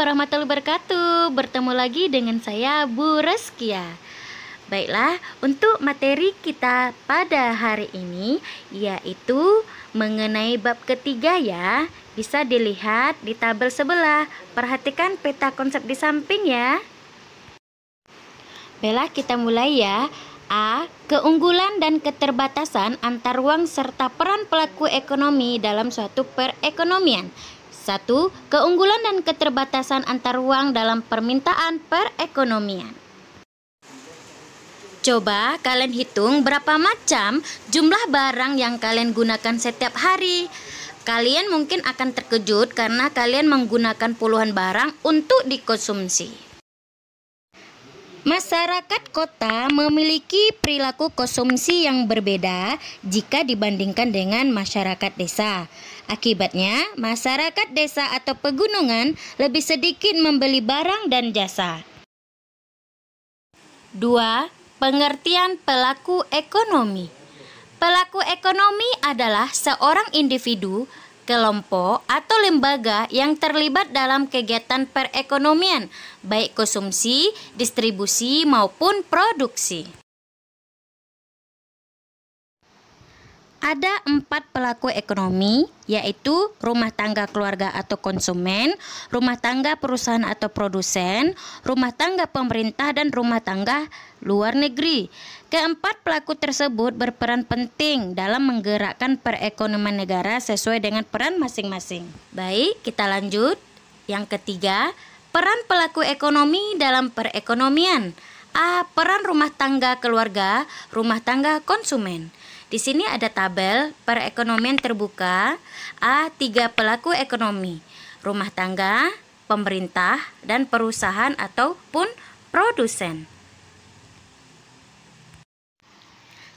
warahmatullahi wabarakatuh. Bertemu lagi dengan saya Bu Reskia. Baiklah, untuk materi kita pada hari ini yaitu mengenai bab ketiga ya. Bisa dilihat di tabel sebelah. Perhatikan peta konsep di samping ya. Baiklah, kita mulai ya. A. Keunggulan dan keterbatasan antar ruang serta peran pelaku ekonomi dalam suatu perekonomian. 1. Keunggulan dan keterbatasan antar ruang dalam permintaan perekonomian. Coba kalian hitung berapa macam jumlah barang yang kalian gunakan setiap hari. Kalian mungkin akan terkejut karena kalian menggunakan puluhan barang untuk dikonsumsi. Masyarakat kota memiliki perilaku konsumsi yang berbeda jika dibandingkan dengan masyarakat desa. Akibatnya, masyarakat desa atau pegunungan lebih sedikit membeli barang dan jasa. 2. Pengertian pelaku ekonomi. Pelaku ekonomi adalah seorang individu, kelompok, atau lembaga yang terlibat dalam kegiatan perekonomian, baik konsumsi, distribusi, maupun produksi. Ada 4 pelaku ekonomi, yaitu rumah tangga keluarga atau konsumen, rumah tangga perusahaan atau produsen, rumah tangga pemerintah, dan rumah tangga luar negeri. Keempat pelaku tersebut berperan penting dalam menggerakkan perekonomian negara sesuai dengan peran masing-masing. Baik, kita lanjut. Yang ketiga, peran pelaku ekonomi dalam perekonomian. A. Peran rumah tangga keluarga, rumah tangga konsumen. Di sini ada tabel perekonomian terbuka. A. 3 pelaku ekonomi, rumah tangga, pemerintah, dan perusahaan ataupun produsen.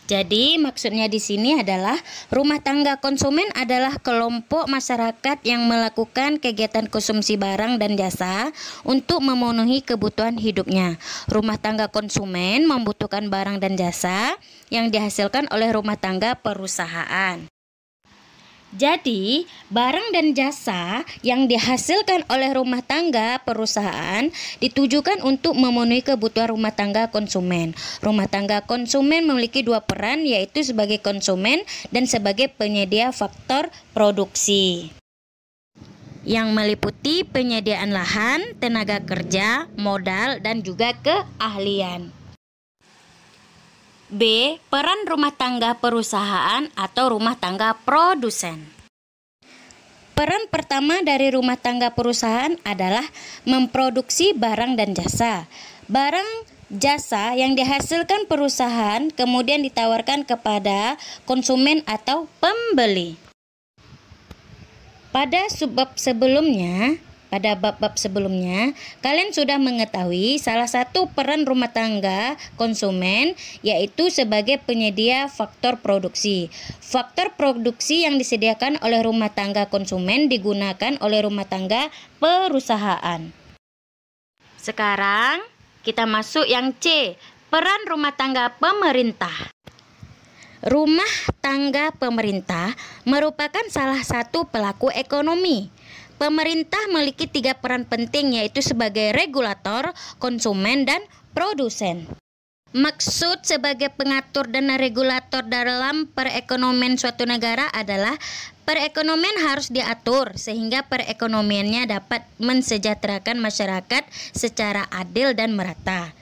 Jadi maksudnya di sini adalah rumah tangga konsumen adalah kelompok masyarakat yang melakukan kegiatan konsumsi barang dan jasa untuk memenuhi kebutuhan hidupnya. Rumah tangga konsumen membutuhkan barang dan jasa yang dihasilkan oleh rumah tangga perusahaan. Jadi, barang dan jasa yang dihasilkan oleh rumah tangga perusahaan ditujukan untuk memenuhi kebutuhan rumah tangga konsumen. Rumah tangga konsumen memiliki 2 peran, yaitu sebagai konsumen dan sebagai penyedia faktor produksi, yang meliputi penyediaan lahan, tenaga kerja, modal, dan juga keahlian. B. Peran rumah tangga perusahaan atau rumah tangga produsen. Peran pertama dari rumah tangga perusahaan adalah memproduksi barang dan jasa. Barang jasa yang dihasilkan perusahaan kemudian ditawarkan kepada konsumen atau pembeli. Pada bab-bab sebelumnya, kalian sudah mengetahui salah satu peran rumah tangga konsumen yaitu sebagai penyedia faktor produksi. Faktor produksi yang disediakan oleh rumah tangga konsumen digunakan oleh rumah tangga perusahaan. Sekarang kita masuk yang C, peran rumah tangga pemerintah. Rumah tangga pemerintah merupakan salah satu pelaku ekonomi. Pemerintah memiliki 3 peran penting, yaitu sebagai regulator, konsumen, dan produsen. Maksud sebagai pengatur dan regulator dalam perekonomian suatu negara adalah perekonomian harus diatur sehingga perekonomiannya dapat mensejahterakan masyarakat secara adil dan merata.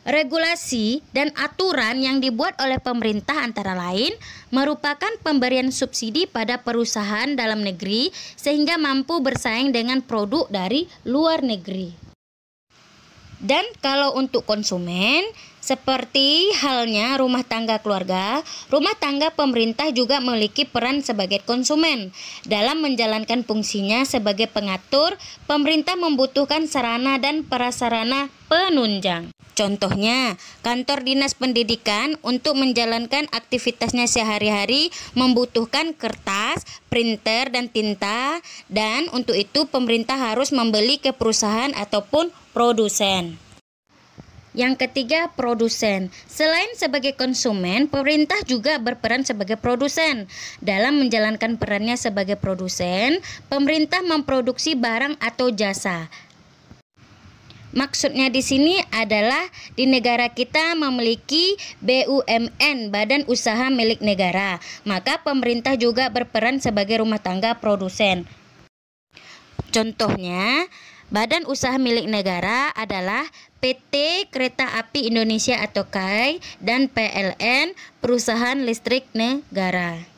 Regulasi dan aturan yang dibuat oleh pemerintah antara lain merupakan pemberian subsidi pada perusahaan dalam negeri sehingga mampu bersaing dengan produk dari luar negeri. Dan kalau untuk konsumen, seperti halnya rumah tangga keluarga, rumah tangga pemerintah juga memiliki peran sebagai konsumen. Dalam menjalankan fungsinya sebagai pengatur, pemerintah membutuhkan sarana dan prasarana penunjang. Contohnya, kantor dinas pendidikan untuk menjalankan aktivitasnya sehari-hari membutuhkan kertas, printer, dan tinta, dan untuk itu pemerintah harus membeli ke perusahaan ataupun produsen. Yang ketiga, produsen. Selain sebagai konsumen, pemerintah juga berperan sebagai produsen. Dalam menjalankan perannya sebagai produsen, pemerintah memproduksi barang atau jasa. Maksudnya di sini adalah di negara kita memiliki BUMN, Badan Usaha Milik Negara. Maka pemerintah juga berperan sebagai rumah tangga produsen. Contohnya, Badan Usaha Milik Negara adalah PT Kereta Api Indonesia atau KAI dan PLN, Perusahaan Listrik Negara.